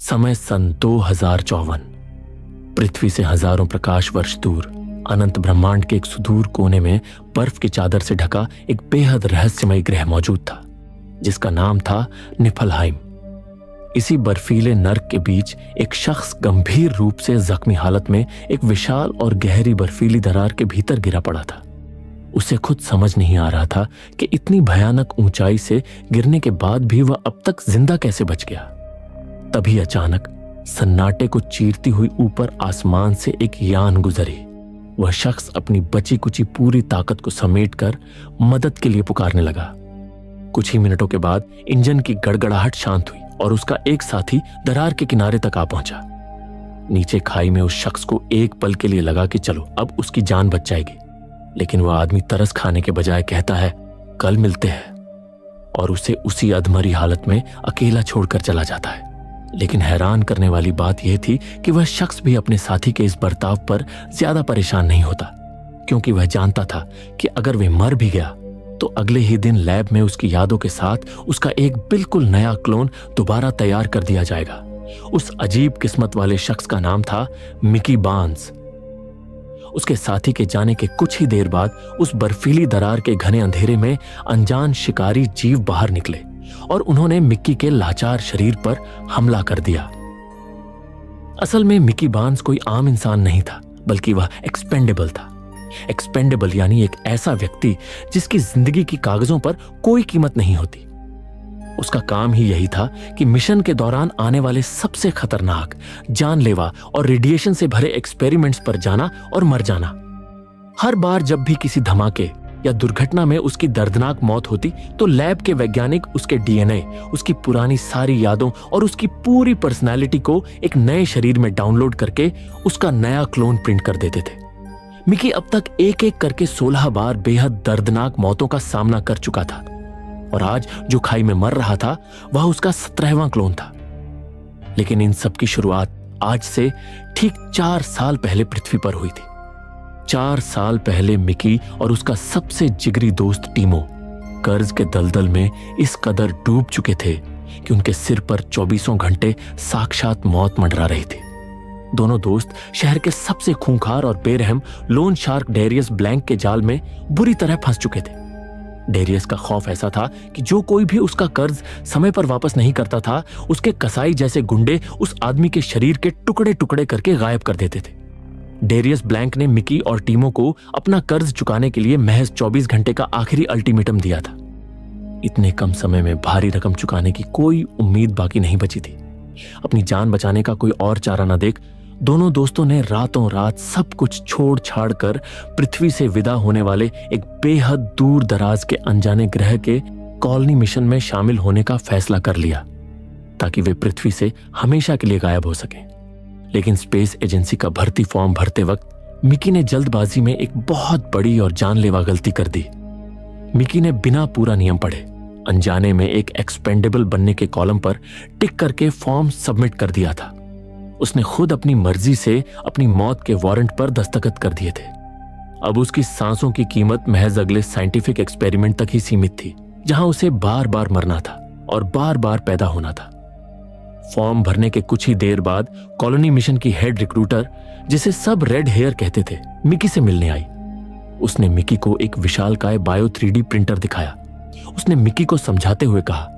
समय सन 2054। पृथ्वी से हजारों प्रकाश वर्ष दूर अनंत ब्रह्मांड के एक सुदूर कोने में बर्फ की चादर से ढका एक बेहद रहस्यमय ग्रह मौजूद था, जिसका नाम था निफलहाइम। इसी बर्फीले नर्क के बीच एक शख्स गंभीर रूप से जख्मी हालत में एक विशाल और गहरी बर्फीली दरार के भीतर गिरा पड़ा था। उसे खुद समझ नहीं आ रहा था कि इतनी भयानक ऊंचाई से गिरने के बाद भी वह अब तक जिंदा कैसे बच गया। तभी अचानक सन्नाटे को चीरती हुई ऊपर आसमान से एक यान गुजरी। वह शख्स अपनी बची कुची पूरी ताकत को समेटकर मदद के लिए पुकारने लगा। कुछ ही मिनटों के बाद इंजन की गड़गड़ाहट शांत हुई और उसका एक साथी दरार के किनारे तक आ पहुंचा। नीचे खाई में उस शख्स को एक पल के लिए लगा कि चलो अब उसकी जान बच जाएगी, लेकिन वह आदमी तरस खाने के बजाय कहता है कल मिलते हैं, और उसे उसी अधमरी हालत में अकेला छोड़कर चला जाता है। लेकिन हैरान करने वाली बात यह थी कि वह शख्स भी अपने साथी के इस बर्ताव पर ज्यादा परेशान नहीं होता, क्योंकि वह जानता था कि अगर वह मर भी गया तो अगले ही दिन लैब में उसकी यादों के साथ उसका एक बिल्कुल नया क्लोन दोबारा तैयार कर दिया जाएगा। उस अजीब किस्मत वाले शख्स का नाम था मिकी बार्न्स। उसके साथी के जाने के कुछ ही देर बाद उस बर्फीली दरार के घने अंधेरे में अनजान शिकारी जीव बाहर निकले और उन्होंने मिक्की के लाचार शरीर पर हमला कर दिया। असल में मिकी बार्न्स कोई आम इंसान नहीं था, बल्कि वह एक्सपेंडेबल था। एक्सपेंडेबल यानी एक ऐसा व्यक्ति जिसकी जिंदगी की कागजों पर कोई कीमत नहीं होती। उसका काम ही यही था कि मिशन के दौरान आने वाले सबसे खतरनाक, जानलेवा और रेडिएशन से भरे एक्सपेरिमेंट्स पर जाना और मर जाना। हर बार जब भी किसी धमाके या दुर्घटना में उसकी दर्दनाक मौत होती तो लैब के वैज्ञानिक उसके डीएनए, उसकी पुरानी सारी यादों और उसकी पूरी पर्सनैलिटी को एक नए शरीर में डाउनलोड करके उसका नया क्लोन प्रिंट कर देते थे। मिकी अब तक एक एक करके 16 बार बेहद दर्दनाक मौतों का सामना कर चुका था, और आज जो खाई में मर रहा था वह उसका 17वां क्लोन था। लेकिन इन सब की शुरुआत आज से ठीक 4 साल पहले पृथ्वी पर हुई थी। 4 साल पहले मिकी और उसका सबसे जिगरी दोस्त टीमो कर्ज के दलदल में इस कदर डूब चुके थे कि उनके सिर पर 24 घंटे साक्षात मौत मंडरा रही थी। दोनों दोस्त शहर के सबसे खूंखार और बेरहम लोन शार्क डेरियस ब्लैंक के जाल में बुरी तरह फंस चुके थे। डेरियस का खौफ ऐसा था कि जो कोई भी उसका कर्ज समय पर वापस नहीं करता था, उसके कसाई जैसे गुंडे उस आदमी के शरीर के टुकड़े टुकड़े करके गायब कर देते थे। डेरियस ब्लैंक ने मिकी और टीमो को अपना कर्ज चुकाने के लिए महज 24 घंटे का आखिरी अल्टीमेटम दिया था। इतने कम समय में भारी रकम चुकाने की कोई उम्मीद बाकी नहीं बची थी। अपनी जान बचाने का कोई और चारा न देख दोनों दोस्तों ने रातों रात सब कुछ छोड़ छाड़ कर पृथ्वी से विदा होने वाले एक बेहद दूर दराज के अनजाने ग्रह के कॉलोनी मिशन में शामिल होने का फैसला कर लिया, ताकि वे पृथ्वी से हमेशा के लिए गायब हो सकें। लेकिन स्पेस एजेंसी का भर्ती फॉर्म भरते वक्त मिकी ने जल्दबाजी में एक बहुत बड़ी और जानलेवा गलती कर दी। मिकी ने बिना पूरा नियम पढ़े अनजाने में एक एक्सपेंडेबल बनने के कॉलम पर टिक करके फॉर्म सबमिट कर दिया था। उसने खुद अपनी मर्जी से अपनी मौत के वारंट पर दस्तखत कर दिए थे। अब उसकी सांसों की कीमत महज अगले साइंटिफिक एक्सपेरिमेंट तक ही सीमित थी, जहां उसे बार बार मरना था और बार बार पैदा होना था। फॉर्म भरने के कुछ ही देर बाद कॉलोनी मिशन की हेड रिक्रूटर, जिसे सब रेड हेयर कहते थे, मिकी से मिलने आई। उसने मिकी को एक विशालकाय बायो 3D प्रिंटर दिखाया। उसने मिकी को समझाते हुए कहा,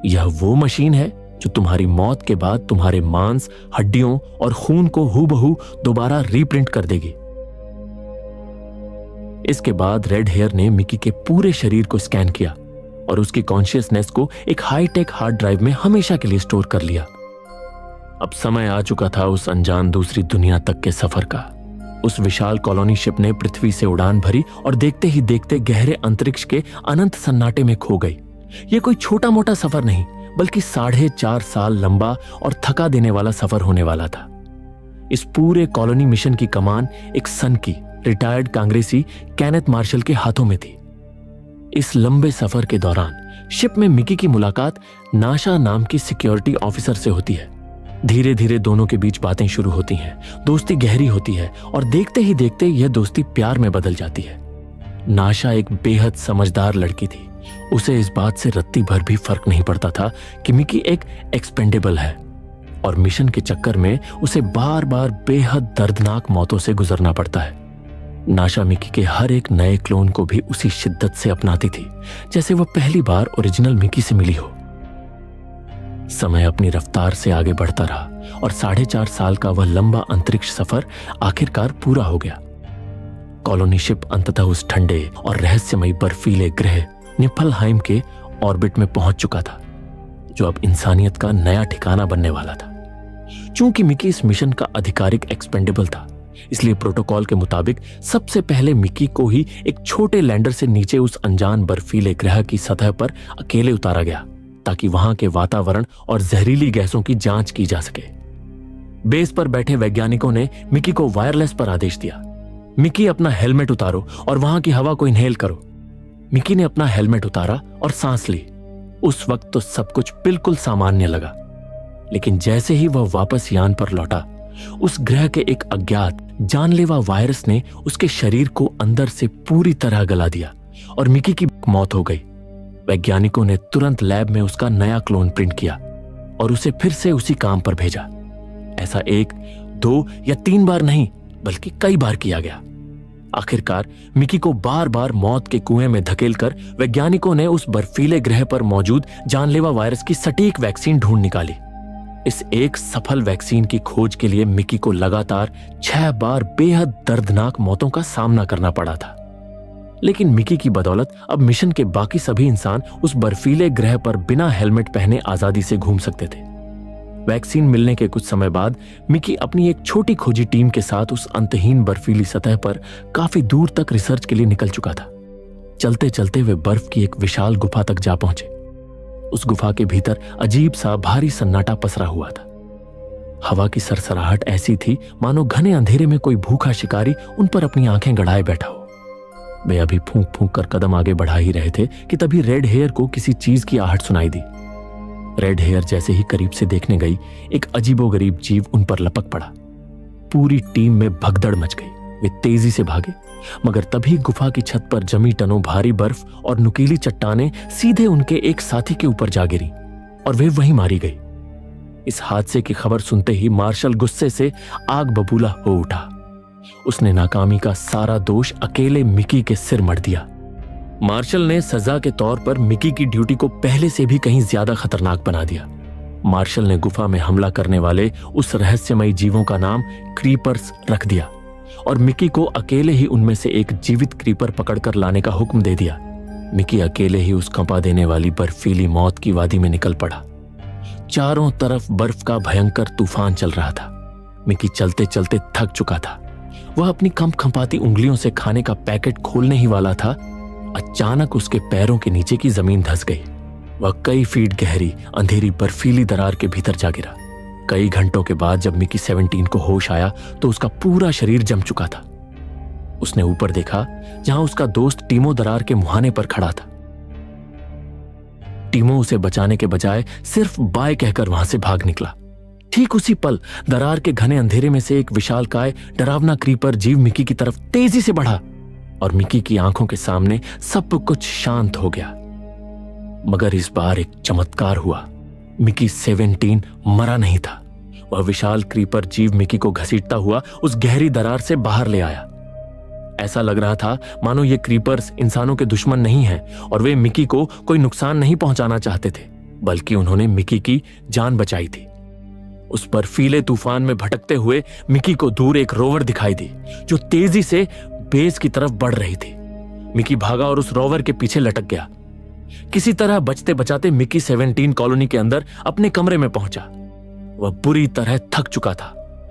यह वो मशीन है जो तुम्हारी मौत के बाद तुम्हारे मांस, हड्डियों और खून को हूबहू दोबारा रीप्रिंट कर देगी। इसके बाद रेड हेयर ने मिकी के पूरे शरीर को स्कैन किया और उसकी कॉन्शियसनेस को एक हाईटेक हार्ड ड्राइव में हमेशा के लिए स्टोर कर लिया। अब समय आ चुका था उस अनजान दूसरी दुनिया तक के सफर का। उस विशाल कॉलोनी शिप ने पृथ्वी से उड़ान भरी और देखते ही देखते गहरे अंतरिक्ष के अनंत सन्नाटे में खो गई। यह कोई छोटा मोटा सफर नहीं, बल्कि 4.5 साल लंबा और थका देने वाला सफर होने वाला था। इस पूरे कॉलोनी मिशन की कमान एक सन की रिटायर्ड कांग्रेसी केनेथ मार्शल के हाथों में थी। इस लंबे सफर के दौरान शिप में मिकी की मुलाकात नाशा नाम की सिक्योरिटी ऑफिसर से होती है। धीरे धीरे दोनों के बीच बातें शुरू होती हैं, दोस्ती गहरी होती है और देखते ही देखते यह दोस्ती प्यार में बदल जाती है। नाशा एक बेहद समझदार लड़की थी। उसे इस बात से रत्ती भर भी फर्क नहीं पड़ता था कि मिकी एक एक्सपेंडेबल है और मिशन के चक्कर में उसे बार बार बेहद दर्दनाक मौतों से गुजरना पड़ता है। नाशा मिकी के हर एक नए क्लोन को भी उसी शिद्दत से अपनाती थी जैसे वह पहली बार ओरिजिनल मिकी से मिली हो। समय अपनी रफ्तार से आगे बढ़ता रहा और 4.5 साल का वह लंबा अंतरिक्ष सफर आखिरकार पूरा हो गया। कॉलोनी शिप अंततः उस ठंडे और रहस्यमयी बर्फीले ग्रह निफलहाइम के ऑर्बिट में पहुंच चुका था, जो अब इंसानियत का नया ठिकाना बनने वाला था। चूंकि मिकी इस मिशन का आधिकारिक एक्सपेंडेबल था, इसलिए प्रोटोकॉल के मुताबिक सबसे पहले मिकी को ही एक छोटे लैंडर से नीचे उस अनजान बर्फीले ग्रह की सतह पर अकेले उतारा गया, ताकि वहां के वातावरण और जहरीली गैसों की जांच की जा सके। बेस पर बैठे वैज्ञानिकों ने मिकी को वायरलेस पर आदेश दिया, मिकी अपना हेलमेट उतारो और वहां की हवा को इनहेल करो। मिकी ने अपना हेलमेट उतारा और सांस ली। उस वक्त तो सब कुछ बिल्कुल सामान्य लगा, लेकिन जैसे ही वह वापस यान पर लौटा, उस ग्रह के एक अज्ञात जानलेवा वायरस ने उसके शरीर को अंदर से पूरी तरह गला दिया और मिकी की मौत हो गई। वैज्ञानिकों ने तुरंत लैब में उसका नया क्लोन प्रिंट किया और उसे फिर से उसी काम पर भेजा। ऐसा 1, 2 या 3 बार नहीं, बल्कि कई बार किया गया। आखिरकार मिकी को बार बार मौत के कुएं में धकेलकर वैज्ञानिकों ने उस बर्फीले ग्रह पर मौजूद जानलेवा वायरस की सटीक वैक्सीन ढूंढ निकाली। इस एक सफल वैक्सीन की खोज के लिए मिकी को लगातार 6 बार बेहद दर्दनाक मौतों का सामना करना पड़ा था। लेकिन मिकी की बदौलत अब मिशन के बाकी सभी इंसान उस बर्फीले ग्रह पर बिना हेलमेट पहने आजादी से घूम सकते थे। वैक्सीन मिलने के कुछ समय बाद मिकी अपनी एक छोटी खोजी टीम के साथ उस अंतहीन बर्फीली सतह पर काफी दूर तक रिसर्च के लिए निकल चुका था। चलते चलते वे बर्फ की एक विशाल गुफा तक जा पहुंचे। उस गुफा के भीतर अजीब सा भारी सन्नाटा पसरा हुआ था। हवा की सरसराहट ऐसी थी मानो घने अंधेरे में कोई भूखा शिकारी उन पर अपनी आंखें गड़ाए बैठा हो। वे अभी फूंक फूंक कर कदम आगे बढ़ा ही रहे थे कि तभी रेड हेयर को किसी चीज की आहट सुनाई दी। रेड हेयर जैसे ही करीब से देखने गई, एक अजीबोगरीब जीव उन पर लपक पड़ा। पूरी टीम में भगदड़ मच गई। वे तेजी से भागे, मगर तभी गुफा की छत पर जमी टनों भारी बर्फ और नुकीली चट्टानें सीधे उनके एक साथी के ऊपर जा गिरी और वे वहीं मारी गई। इस हादसे की खबर सुनते ही मार्शल गुस्से से आग बबूला हो उठा। उसने नाकामी का सारा दोष अकेले मिकी के सिर मढ़ दिया। मार्शल ने सजा के तौर पर मिकी की ड्यूटी को पहले से भी कहीं ज्यादा खतरनाक बना दिया। मार्शल ने गुफा में हमला करने वाले उस रहस्यमयी जीवों का नाम क्रीपर्स रख दिया और मिकी को अकेले ही उनमें से एक जीवित क्रीपर पकड़कर लाने का हुक्म दे दिया। मिकी अकेले ही उस कंपा देने वाली बर्फीली मौत की वादी में निकल पड़ा। चारों तरफ बर्फ का भयंकर तूफान चल रहा था। मिकी चलते चलते थक चुका था। वह अपनी कंपकंपाती उंगलियों से खाने का पैकेट खोलने ही वाला था, अचानक उसके पैरों के नीचे की जमीन धंस गई। वह कई फीट गहरी अंधेरी बर्फीली दरार के भीतर जा गिरा। कई घंटों के बाद जब मिकी 17 को होश आया तो उसका पूरा शरीर जम चुका था। उसने ऊपर देखा, जहां उसका दोस्त टीमो दरार के मुहाने पर खड़ा था। टीमो उसे बचाने के बजाय सिर्फ बाय कहकर वहां से भाग निकला। ठीक उसी पल दरार के घने अंधेरे में से एक विशालकाय डरावना क्रीपर जीव मिकी की तरफ तेजी से बढ़ा और मिकी की आंखों के सामने सब कुछ शांत हो गया। मगर इस बार एक चमत्कार हुआ। मिकी 17 मरा नहीं था। वह विशाल क्रीपर जीव मिकी को घसीटता हुआ उस गहरी दरार से बाहर ले आया। ऐसा लग रहा था मानो ये क्रीपर्स इंसानों के दुश्मन नहीं हैं और वे मिकी को कोई नुकसान नहीं पहुंचाना चाहते थे, बल्कि उन्होंने मिकी की जान बचाई थी। उस बर्फीले तूफान में भटकते हुए मिकी को दूर एक रोवर दिखाई दी जो तेजी से बेस की तरफ बढ़ रही थी। मिकी भागा और उस रोवर के पीछे लटक गया। किसी तरह बचते बचाते मिकी 17 कॉलोनी के अंदर अपने कमरे में पहुंचा। वह बुरी तरह थक चुका था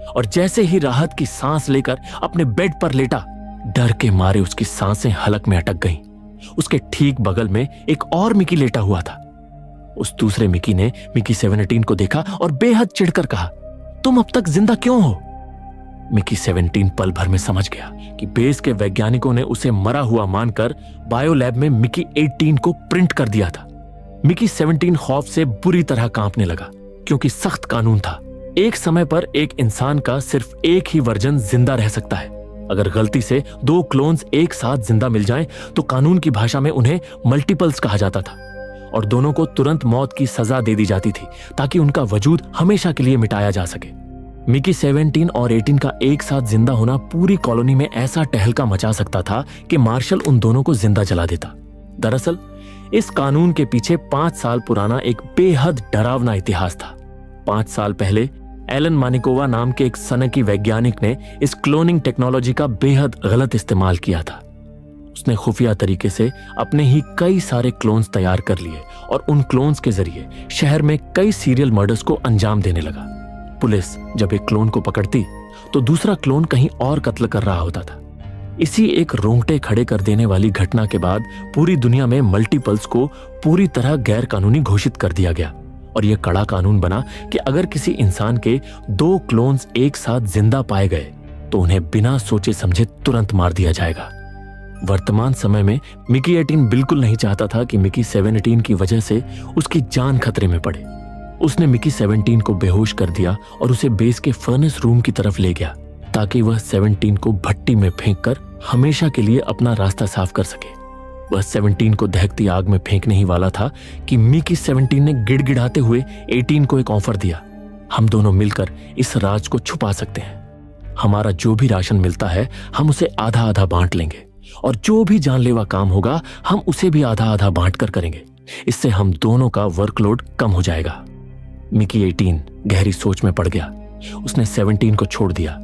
और जैसे ही राहत की सांस लेकर अपने बेड पर लेटा, डर के मारे उसकी सांसें हलक में अटक गईं। उसके ठीक बगल में एक और मिकी लेटा हुआ था। उस दूसरे मिकी ने मिकी 17 को देखा और बेहद चिढ़कर कहा, तुम अब तक जिंदा क्यों हो? मिकी 17 पल भर में समझ गया कि बेस के वैज्ञानिकों ने उसे मरा हुआ मानकर बायो लैब में मिकी 18 को प्रिंट कर दिया था। मिकी 17 खौफ से बुरी तरह कांपने लगा, क्योंकि सख्त कानून था। एक समय पर एक इंसान का सिर्फ एक ही वर्जन जिंदा रह सकता है। अगर गलती से 2 क्लोन्स एक साथ जिंदा मिल जाएं, तो कानून की भाषा में उन्हें मल्टीपल्स कहा जाता था और दोनों को तुरंत मौत की सजा दे दी जाती थी ताकि उनका वजूद हमेशा के लिए मिटाया जा सके। मिकी 17 और 18 का एक साथ जिंदा होना पूरी कॉलोनी में ऐसा टहलका मचा सकता था कि मार्शल उन दोनों को जिंदा जला देता। दरअसल इस कानून के पीछे 5 साल पुराना एक बेहद डरावना इतिहास था। 5 साल पहले एलन मानिकोवा नाम के एक सनकी वैज्ञानिक ने इस क्लोनिंग टेक्नोलॉजी का बेहद गलत इस्तेमाल किया था। उसने खुफिया तरीके से अपने ही कई सारे क्लोन्स तैयार कर लिए और उन क्लोन्स के जरिए शहर में कई सीरियल मर्डर्स को अंजाम देने लगा। पुलिस जब एक क्लोन को पकड़ती तो दूसरा क्लोन कहीं और कत्ल कर रहा होता था। इसी एक रोंगटे खड़े कर देने वाली घटना के बाद पूरी दुनिया में मल्टीपल्स को पूरी तरह गैर कानूनी घोषित कर दिया गया और यह कड़ा कानून बना कि अगर किसी इंसान के 2 क्लोन्स एक साथ जिंदा पाए गए तो उन्हें बिना सोचे समझे तुरंत मार दिया जाएगा। वर्तमान समय में मिकी 18 बिल्कुल नहीं चाहता था कि मिकी 17 की वजह से उसकी जान खतरे में पड़े। उसने मिकी 17 को बेहोश कर दिया और उसे बेस के फर्नेस रूम की तरफ ले गया ताकि वह 17 को भट्टी में फेंककर हमेशा के लिए अपना रास्ता साफ कर सके। वह 17 को दहकती आग में फेंकने ही वाला था कि मिकी 17 ने गिड़गिड़ाते हुए 18 को एक ऑफर दिया। हम दोनों मिलकर इस राज को छुपा सकते हैं। हमारा जो भी राशन मिलता है हम उसे आधा आधा बांट लेंगे और जो भी जानलेवा काम होगा हम उसे भी आधा आधा बांट कर करेंगे। इससे हम दोनों का वर्कलोड कम हो जाएगा। मिकी 18 गहरी सोच में पड़ गया। उसने 17 को छोड़ दिया।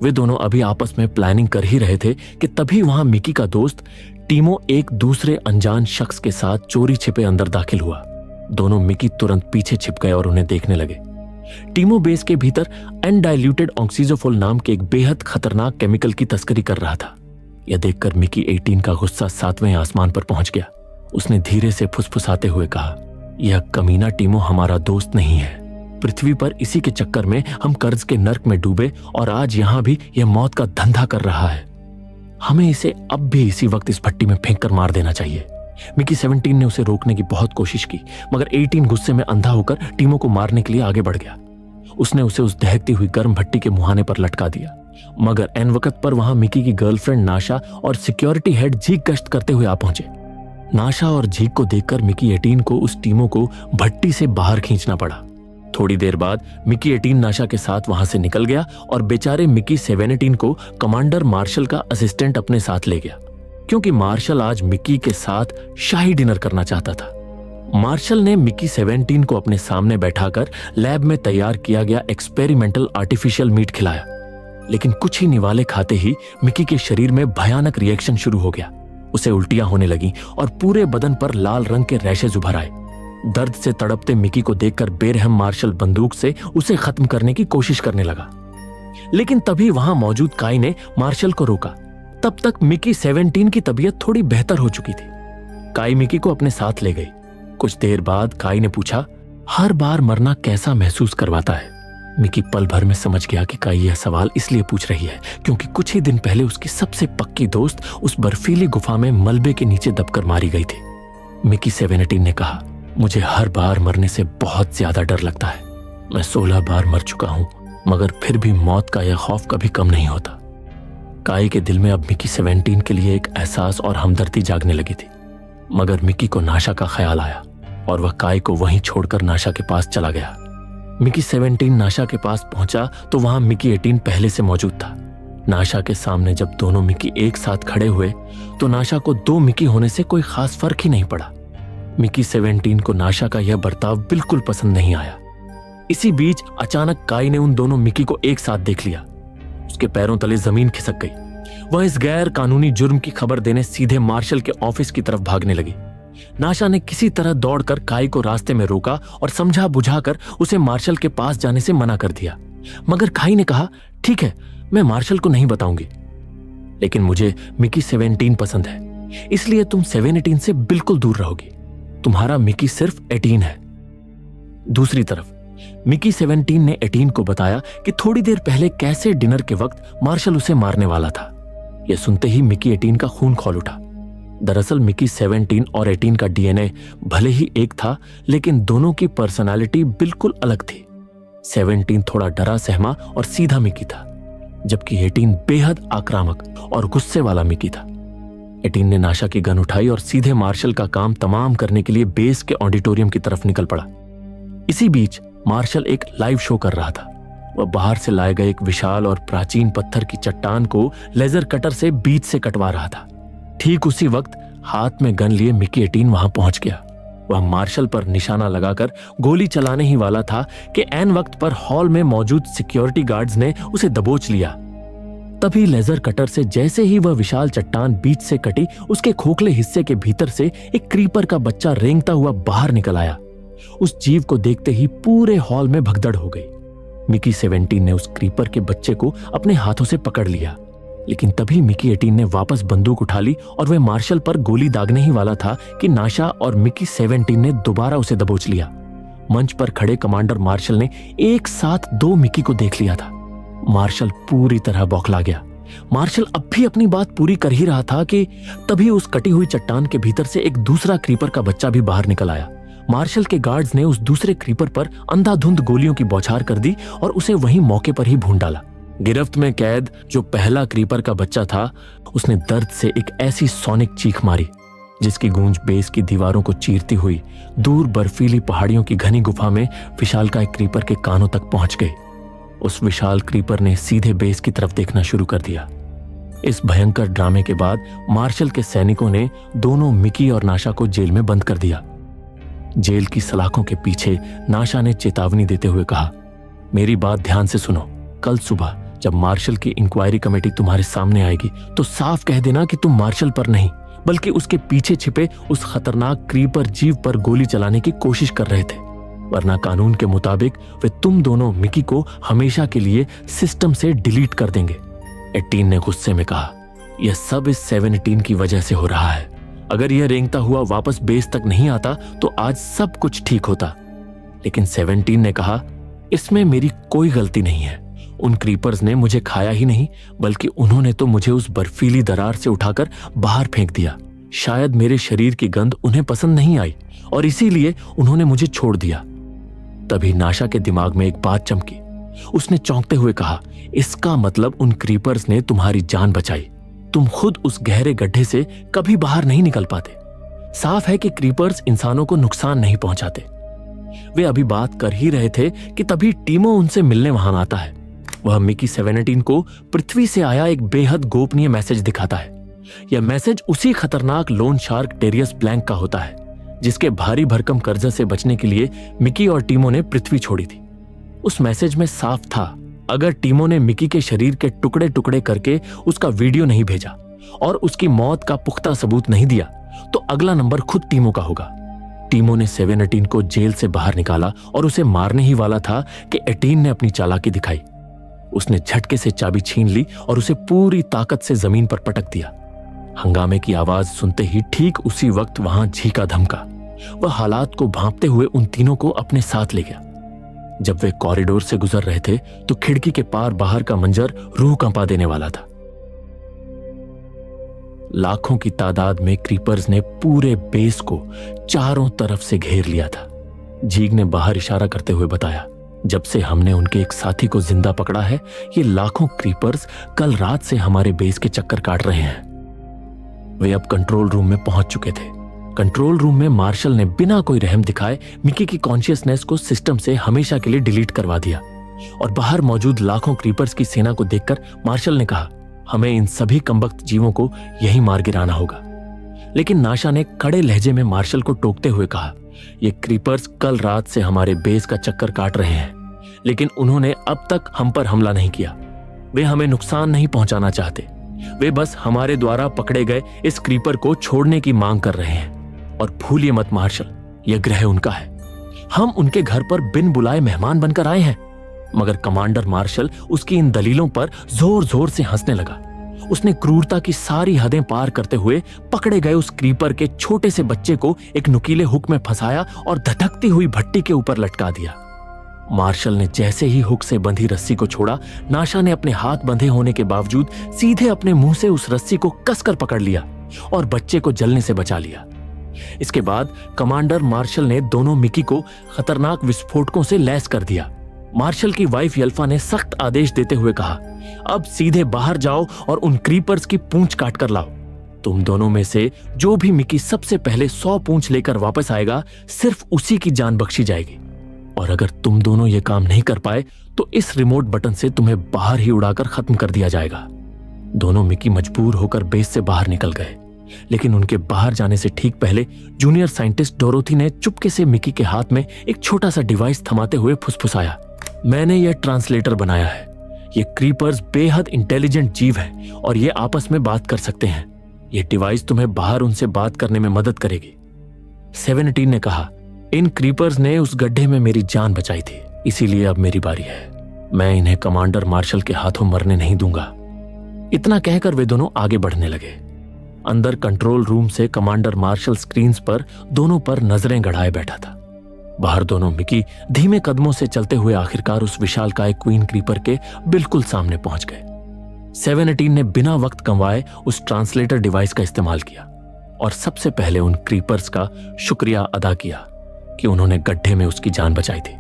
वे दोनों अभी आपस में प्लानिंग कर ही रहे थे कि तभी वहां मिकी का दोस्त टीमो एक दूसरे अनजान शख्स के साथ चोरी छिपे अंदर दाखिल हुआ। दोनों मिकी तुरंत पीछे छिप गए और उन्हें देखने लगे। टीमो बेस के भीतर अनडाइल्यूटेड ऑक्सीजोफोल नाम के एक बेहद खतरनाक केमिकल की तस्करी कर रहा था। यह देखकर मिकी 18 का गुस्सा 7वें आसमान पर पहुंच गया। उसने धीरे से फुसफुसाते हुए कहा, यह कमीना टीमो हमारा दोस्त नहीं है। पृथ्वी पर इसी के चक्कर में हम कर्ज के नर्क में डूबे और आज यहां भी यह मौत का धंधा कर रहा है। हमें इसे अब भी इसी वक्त इस भट्टी में फेंक कर मार देना चाहिए। मिकी 17 ने उसे रोकने की बहुत कोशिश की मगर 18 गुस्से में अंधा होकर टीमो को मारने के लिए आगे बढ़ गया। उसने उसे उस दहकती हुई गर्म भट्टी के मुहाने पर लटका दिया मगर एन वक्त पर वहां मिकी की गर्लफ्रेंड नाशा और सिक्योरिटी हेड झीक गश्त करते हुए आ पहुंचे। नाशा और झीक को देखकर मिकी 18 को उस टीमो को भट्टी से बाहर खींचना पड़ा। थोड़ी देर बाद मिकी 18 नाशा के साथ वहां से निकल गया और बेचारे मिकी 17 को कमांडर मार्शल का असिस्टेंट अपने साथ ले गया क्योंकि मार्शल आज मिकी के साथ शाही डिनर करना चाहता था। मार्शल ने मिकी 17 को अपने सामने बैठाकर लैब में तैयार किया गया एक्सपेरिमेंटल आर्टिफिशियल मीट खिलाया लेकिन कुछ ही निवाले खाते ही मिकी के शरीर में भयानक रिएक्शन शुरू हो गया। उसे उल्टियां होने लगी और पूरे बदन पर लाल रंग के रैशेज उभर आए। दर्द से तड़पते मिकी को देखकर बेरहम मार्शल बंदूक से उसे खत्म करने की कोशिश करने लगा लेकिन तभी वहां मौजूद काई ने मार्शल को रोका। तब तक मिकी 17 की तबीयत थोड़ी बेहतर हो चुकी थी। काई मिकी को अपने साथ ले गई। कुछ देर बाद काई ने पूछा, हर बार मरना कैसा महसूस करवाता है? मिकी पल भर में समझ गया कि काई यह सवाल इसलिए पूछ रही है क्योंकि कुछ ही दिन पहले उसकी सबसे पक्की दोस्त उस बर्फीली गुफा में मलबे के नीचे दबकर मारी गई थी। मिकी 17 ने कहा, मुझे हर बार मरने से बहुत ज्यादा डर लगता है। मैं 16 बार मर चुका हूं मगर फिर भी मौत का यह खौफ कभी कम नहीं होता। काई के दिल में अब मिकी 17 के लिए एक एहसास और हमदर्दी जागने लगी थी मगर मिकी को नाशा का ख्याल आया और वह काई को वहीं छोड़कर नाशा के पास चला गया। मिकी 17 नाशा के पास पहुंचा तो वहां मिकी 18 पहले से मौजूद था। नाशा के सामने जब दोनों मिकी एक साथ खड़े हुए तो नाशा को 2 मिकी होने से कोई खास फर्क ही नहीं पड़ा। मिकी 17 को नाशा का यह बर्ताव बिल्कुल पसंद नहीं आया। इसी बीच अचानक काई ने उन दोनों मिकी को एक साथ देख लिया। उसके पैरों तले जमीन खिसक गई। वह इस गैर कानूनी जुर्म की खबर देने सीधे मार्शल के ऑफिस की तरफ भागने लगी। नाशा ने किसी तरह दौड़कर काई को रास्ते में रोका और समझा बुझाकर उसे मार्शल के पास जाने से मना कर दिया मगर काई ने कहा, ठीक है, मैं मार्शल को नहीं बताऊंगी लेकिन मुझे मिकी 17 पसंद है इसलिए तुम 17 से बिल्कुल दूर रहोगी। तुम्हारा मिकी सिर्फ 18 है। दूसरी तरफ मिकी 17 ने 18 को बताया कि थोड़ी देर पहले कैसे डिनर के वक्त मार्शल उसे मारने वाला था। यह सुनते ही मिकी 18 का खून खौल उठा। दरअसल मिकी 17 और 18 का डीएनए भले ही एक था लेकिन दोनों की पर्सनालिटी बिल्कुल अलग थी। 17 थोड़ा डरा सहमा और सीधा मिकी था जबकि 18 बेहद आक्रामक और गुस्से वाला मिकी था। एटीन ने नाशा की गन उठाई और सीधे मार्शल का काम तमाम करने के लिए बेस के ऑडिटोरियम की तरफ निकल पड़ा। इसी बीच मार्शल एक लाइव शो कर रहा था। वह बाहर से लाए गए एक विशाल और प्राचीन पत्थर की चट्टान को लेजर कटर से बीच से कटवा रहा था। ठीक उसी वक्त हाथ में गन लिए मिकी 18 वहां पहुंच गया। वह मार्शल पर निशाना लगाकर गोली चलाने ही वाला था कि ऐन वक्त पर हॉल में मौजूद सिक्योरिटी गार्ड्स ने उसे दबोच लिया। तभी लेजर कटर से जैसे ही वह विशाल चट्टान बीच से कटी, उसके खोखले हिस्से के भीतर से एक क्रीपर का बच्चा रेंगता हुआ बाहर निकल आया। उस जीव को देखते ही पूरे हॉल में भगदड़ हो गई। मिकी 17 ने उस क्रीपर के बच्चे को अपने हाथों से पकड़ लिया, लेकिन तभी मिकी 18 ने वापस बंदूक उठा ली और वह मार्शल पर गोली दागने ही वाला था कि नाशा और मिकी 17 ने दोबारा उसे दबोच लिया। मंच पर खड़े कमांडर मार्शल ने एक साथ 2 मिकी को देख लिया था। मार्शल पूरी तरह बौखला गया। मार्शल अब भी अपनी बात पूरी कर ही रहा था कि तभी उस कटी हुई चट्टान के भीतर से एक दूसरा क्रीपर का बच्चा भी बाहर निकल आया। मार्शल के गार्ड्स ने उस दूसरे क्रीपर पर अंधाधुंध गोलियों की बौछार कर दी और उसे वहीं मौके पर ही भून डाला। गिरफ्त में कैद जो पहला क्रीपर का बच्चा था, उसने दर्द से एक ऐसी सोनिक चीख मारी जिसकी गूंज बेस की दीवारों को चीरती हुई दूर बर्फीली पहाड़ियों की घनी गुफा में विशालकाय क्रीपर के कानों तक पहुंच गई। उस विशाल क्रीपर ने सीधे बेस की तरफ देखना शुरू कर दिया। इस भयंकर ड्रामे के बाद मार्शल के सैनिकों ने दोनों मिकी और नाशा को जेल में बंद कर दिया। जेल की सलाखों के पीछे नाशा ने चेतावनी देते हुए कहा, मेरी बात ध्यान से सुनो। कल सुबह जब मार्शल की इंक्वायरी कमेटी तुम्हारे सामने आएगी तो साफ कह देना कि तुम मार्शल पर नहीं बल्कि उसके पीछे छिपे उस खतरनाक क्रीपर जीव पर गोली चलाने की कोशिश कर रहे थे, वरना कानून के मुताबिक वे तुम दोनों मिकी को हमेशा के लिए सिस्टम से डिलीट कर देंगे। 18 ने गुस्से में कहा, यह सब इस 17 की वजह से हो रहा है। अगर यह रेंगता हुआ वापस बेस तक नहीं आता तो आज सब कुछ ठीक होता। लेकिन 17 ने कहा, इसमें मेरी कोई गलती नहीं है। उन क्रीपर्स ने मुझे खाया ही नहीं बल्कि उन्होंने तो मुझे उस बर्फीली दरार से उठाकर बाहर फेंक दिया। शायद मेरे शरीर की गंध उन्हें पसंद नहीं आई और इसीलिए उन्होंने मुझे छोड़ दिया। तभी नाशा के दिमाग में एक बात चमकी। उसने चौंकते हुए कहा, इसका मतलब उन क्रीपर्स ने तुम्हारी जान बचाई। तुम खुद उस गहरे गड्ढे से कभी बाहर नहीं निकल पाते। साफ है कि क्रीपर्स इंसानों को नुकसान नहीं पहुंचाते। वे अभी बात कर ही रहे थे कि तभी टीमो उनसे मिलने वहां आता है। वह मिकी 17 को पृथ्वी से आया एक बेहद गोपनीय मैसेज दिखाता है। यह मैसेज उसी खतरनाक लोन शार्क डेरियस ब्लैंक का होता है जिसके भारी भरकम कर्जा से बचने के लिए मिकी और टीमो ने पृथ्वी छोड़ी थी। उस मैसेज में साफ था, अगर टीमो ने मिकी के शरीर के टुकड़े टुकड़े करके उसका वीडियो नहीं भेजा और उसकी मौत का पुख्ता सबूत नहीं दिया तो अगला नंबर खुद टीमो का होगा। टीमो ने 17 को जेल से बाहर निकाला और उसे मारने ही वाला था कि 18 ने अपनी चालाकी दिखाई। उसने झटके से चाबी छीन ली और उसे पूरी ताकत से जमीन पर पटक दिया। हंगामे की आवाज सुनते ही ठीक उसी वक्त वहां झींका धमका। वह हालात को भांपते हुए उन तीनों को अपने साथ ले गया। जब वे कॉरिडोर से गुजर रहे थे तो खिड़की के पार बाहर का मंजर रूह कंपा देने वाला था। लाखों की तादाद में क्रीपर्स ने पूरे बेस को चारों तरफ से घेर लिया था। झीग ने बाहर इशारा करते हुए बताया, जब से हमने उनके एक साथी को जिंदा पकड़ा है, ये लाखों क्रीपर्स कल रात से हमारे बेस के चक्कर काट रहे हैं। वे अब कंट्रोल रूम में पहुंच चुके थे। कंट्रोल रूम में मार्शल ने बिना कोई रहम दिखाए मिकी की कॉन्शियसनेस को सिस्टम से हमेशा के लिए डिलीट करवा दिया और बाहर मौजूद लाखों क्रीपर्स की सेना को देखकर मार्शल ने कहा, हमें इन सभी कमबख्त जीवों को यहीं मार गिराना होगा। लेकिन नाशा ने कड़े लहजे में मार्शल को टोकते हुए कहा, ये क्रीपर्स कल रात से हमारे बेस का चक्कर काट रहे हैं, लेकिन उन्होंने अब तक हम पर हमला नहीं किया। वे हमें नुकसान नहीं पहुंचाना चाहते। वे बस हमारे द्वारा पकड़े गए इस क्रीपर को छोड़ने की मांग कर रहे हैं। और भूलिए मत मार्शल, यह ग्रह उनका है। हम उनके घर पर बिन बुलाए मेहमान बनकर आए हैं। मगर कमांडर मार्शल उसकी इन दलीलों पर जोर जोर से हंसने लगा। उसने क्रूरता की सारी हदें पार करते हुए पकड़े गए उस क्रीपर के छोटे से बच्चे को एक नुकीले हुक में फंसाया और धधकती हुई भट्टी के ऊपर लटका दिया। मार्शल ने जैसे ही हुक से बंधी रस्सी को छोड़ा, नाशा ने अपने हाथ बंधे होने के बावजूद सीधे अपने मुंह से उस रस्सी को कसकर पकड़ लिया और बच्चे को जलने से बचा लिया। इसके बाद कमांडर मार्शल ने दोनों मिकी को खतरनाक विस्फोटकों से लैस कर दिया। मार्शल की वाइफ यल्फा ने सख्त आदेश देते हुए कहा, अब सीधे बाहर जाओ और उन क्रीपर्स की पूंछ काट कर लाओ। तुम दोनों में से जो भी मिकी सबसे पहले 100 पूंछ लेकर वापस आएगा, सिर्फ उसी की जान बख्शी जाएगी। और अगर तुम दोनों ये काम नहीं कर पाए तो इस रिमोट बटन से तुम्हें बाहर ही उड़ाकर खत्म कर दिया जाएगा। दोनों मिकी मजबूर होकर बेस से बाहर निकल गए, लेकिन उनके बाहर जाने से ठीक पहले जूनियर साइंटिस्ट डोरोथी ने चुपके से मिकी के हाथ में एक छोटा सा डिवाइस थमाते हुए फुसफुसाया, मैंने यह ट्रांसलेटर बनाया है। ये क्रीपर्स बेहद इंटेलिजेंट जीव हैं और ये आपस में बात कर सकते हैं। ये डिवाइस तुम्हें बाहर उनसे बात करने में मदद करेगी। 17 ने कहा, इन क्रीपर्स ने उस गड्ढे में मेरी जान बचाई थी, इसीलिए अब मेरी बारी है। मैं इन्हें कमांडर मार्शल के हाथों मरने नहीं दूंगा। इतना कहकर वे दोनों आगे बढ़ने लगे। अंदर कंट्रोल रूम से कमांडर मार्शल स्क्रीन्स पर दोनों पर नजरें गड़ाए बैठा था। बाहर दोनों मिकी धीमे कदमों से चलते हुए आखिरकार उस विशालकाय क्वीन क्रीपर के बिल्कुल सामने पहुंच गए। 17 ने बिना वक्त गंवाए उस ट्रांसलेटर डिवाइस का इस्तेमाल किया और सबसे पहले उन क्रीपर्स का शुक्रिया अदा किया कि उन्होंने गड्ढे में उसकी जान बचाई थी।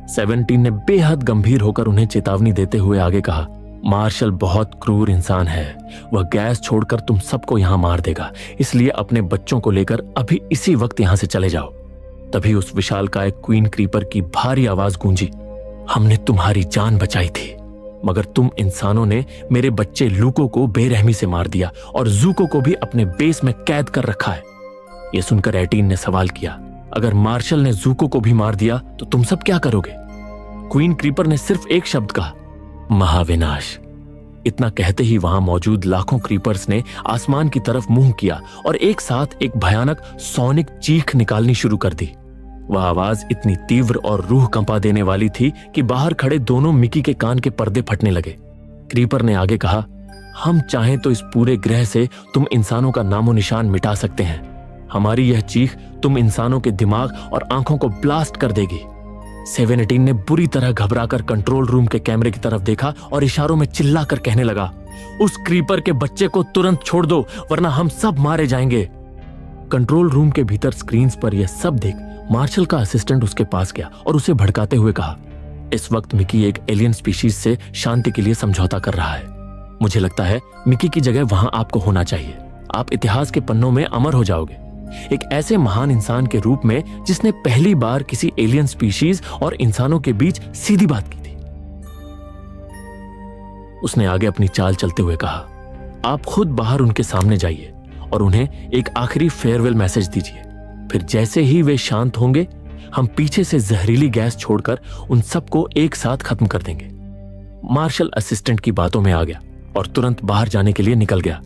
17 ने बेहद गंभीर होकर उन्हें चेतावनी देते हुए आगे कहा, मार्शल बहुत क्रूर इंसान है। वह गैस छोड़कर तुम सबको यहां मार देगा, इसलिए अपने बच्चों को लेकर अभी इसी वक्त यहां से चले जाओ। तभी उस विशालकाय क्वीन क्रीपर की भारी आवाज गूंजी, हमने तुम्हारी जान बचाई थी, मगर तुम इंसानों ने मेरे बच्चे लूको को बेरहमी से मार दिया और जूको को भी अपने बेस में कैद कर रखा है। यह सुनकर 18 ने सवाल किया, अगर मार्शल ने जूको को भी मार दिया तो तुम सब क्या करोगे? क्वीन क्रीपर ने सिर्फ एक शब्द कहा, महाविनाश। इतना कहते ही वहां मौजूद लाखों क्रीपर्स ने आसमान की तरफ मुंह किया और एक साथ एक भयानक सोनिक चीख निकालनी शुरू कर दी। वह आवाज इतनी तीव्र और रूह कंपा देने वाली थी कि बाहर खड़े दोनों मिकी के कान के पर्दे फटने लगे। क्रीपर ने आगे कहा, हम चाहें तो इस पूरे ग्रह से तुम इंसानों का नामो निशान मिटा सकते हैं। हमारी यह चीख तुम इंसानों के दिमाग और आंखों को ब्लास्ट कर देगी। 17 ने बुरी तरह घबराकर कंट्रोल रूम के कैमरे की तरफ देखा और इशारों में चिल्लाकर कहने लगा, उस क्रीपर के बच्चे को तुरंत छोड़ दो वरना हम सब मारे जाएंगे। कंट्रोल रूम के भीतर स्क्रीन्स पर यह सब देख मार्शल का असिस्टेंट उसके पास गया और उसे भड़काते हुए कहा, इस वक्त मिकी एक एलियन स्पीशीज से शांति के लिए समझौता कर रहा है। मुझे लगता है मिकी की जगह वहां आपको होना चाहिए। आप इतिहास के पन्नों में अमर हो जाओगे, एक ऐसे महान इंसान के रूप में जिसने पहली बार किसी एलियन स्पीशीज और इंसानों के बीच सीधी बात की थी। उसने आगे अपनी चाल चलते हुए कहा, आप खुद बाहर उनके सामने जाइए और उन्हें एक आखिरी फेयरवेल मैसेज दीजिए। फिर जैसे ही वे शांत होंगे, हम पीछे से जहरीली गैस छोड़कर उन सबको एक साथ खत्म कर देंगे। मार्शल असिस्टेंट की बातों में आ गया और तुरंत बाहर जाने के लिए निकल गया।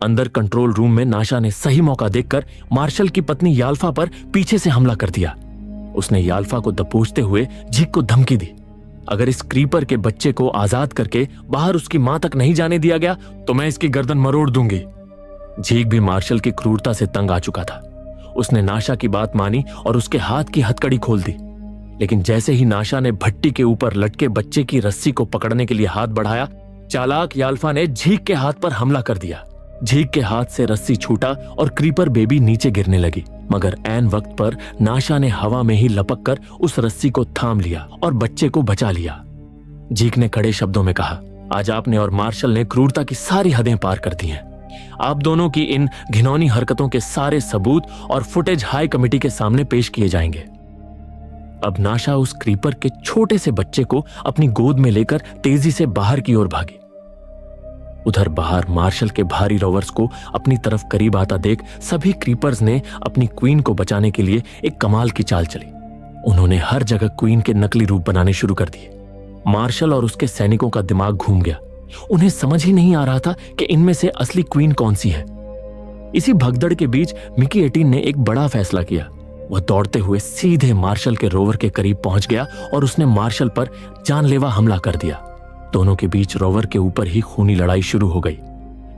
अंदर कंट्रोल रूम में नाशा ने सही मौका देखकर मार्शल की पत्नी याल्फा पर पीछे से हमला कर दिया। उसने याल्फा को दबोचते हुए झीक को धमकी दी, अगर इस क्रीपर के बच्चे को आजाद करके बाहर उसकी मां तक नहीं जाने दिया गया तो मैं इसकी गर्दन मरोड़ दूंगी। झीक भी मार्शल की क्रूरता से तंग आ चुका था। उसने नाशा की बात मानी और उसके हाथ की हथकड़ी खोल दी, लेकिन जैसे ही नाशा ने भट्टी के ऊपर लटके बच्चे की रस्सी को पकड़ने के लिए हाथ बढ़ाया, चालाक याल्फा ने झीक के हाथ पर हमला कर दिया। झीक के हाथ से रस्सी छूटा और क्रीपर बेबी नीचे गिरने लगी, मगर ऐन वक्त पर नाशा ने हवा में ही लपक कर उस रस्सी को थाम लिया और बच्चे को बचा लिया। झीक ने कड़े शब्दों में कहा, आज आपने और मार्शल ने क्रूरता की सारी हदें पार कर दी हैं। आप दोनों की इन घिनौनी हरकतों के सारे सबूत और फुटेज हाई कमेटी के सामने पेश किए जाएंगे। अब नाशा उस क्रीपर के छोटे से बच्चे को अपनी गोद में लेकर तेजी से बाहर की ओर भागी। उधर बाहर मार्शल के भारी रोवर्स को अपनी तरफ करीब आता देख सभी क्रीपर्स ने अपनी क्वीन को बचाने के लिए एक कमाल की चाल चली। उन्होंने हर जगह क्वीन के नकली रूप बनाने शुरू कर दिए। मार्शल और उसके सैनिकों का दिमाग घूम गया। उन्हें समझ ही नहीं आ रहा था कि इनमें से असली क्वीन कौन सी है। इसी भगदड़ के बीच मिकी 18 ने एक बड़ा फैसला किया। वह दौड़ते हुए सीधे मार्शल के रोवर के करीब पहुंच गया और उसने मार्शल पर जानलेवा हमला कर दिया। दोनों के बीच रोवर के ऊपर ही खूनी लड़ाई शुरू हो गई।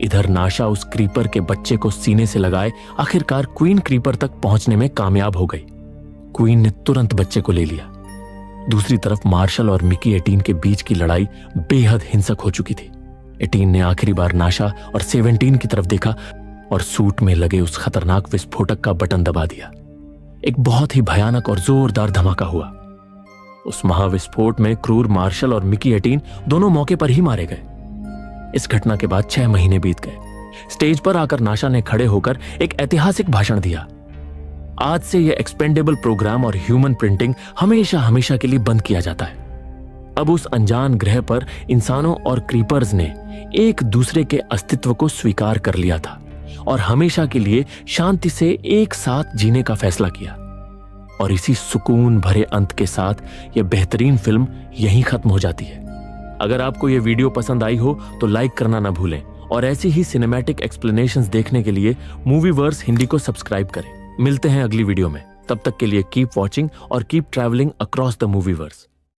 इधर नाशा उस क्रीपर के बच्चे को सीने से लगाए आखिरकार क्वीन क्रीपर तक पहुंचने में कामयाब हो गई। क्वीन ने तुरंत बच्चे को ले लिया। दूसरी तरफ मार्शल और मिकी 18 के बीच की लड़ाई बेहद हिंसक हो चुकी थी। 18 ने आखिरी बार नाशा और 17 की तरफ देखा और सूट में लगे उस खतरनाक विस्फोटक का बटन दबा दिया। एक बहुत ही भयानक और जोरदार धमाका हुआ। उस महाविस्फोट में क्रूर मार्शल और मिकी 18 दोनों मौके पर ही मारे गए। इस घटना के बाद 6 महीने बीत गए। स्टेज पर आकर नासा ने खड़े होकर एक ऐतिहासिक भाषण दिया। आज से यह एक्सपेंडेबल प्रोग्राम और ह्यूमन प्रिंटिंग हमेशा हमेशा के लिए बंद किया जाता है। अब उस अनजान ग्रह पर इंसानों और क्रीपर्स ने एक दूसरे के अस्तित्व को स्वीकार कर लिया था और हमेशा के लिए शांति से एक साथ जीने का फैसला किया। और इसी सुकून भरे अंत के साथ यह बेहतरीन फिल्म यहीं खत्म हो जाती है। अगर आपको यह वीडियो पसंद आई हो तो लाइक करना ना भूलें और ऐसी ही सिनेमैटिक एक्सप्लेनेशंस देखने के लिए मूवीवर्स हिंदी को सब्सक्राइब करें। मिलते हैं अगली वीडियो में, तब तक के लिए कीप वॉचिंग और कीप ट्रैवलिंग अक्रॉस द मूवीवर्स।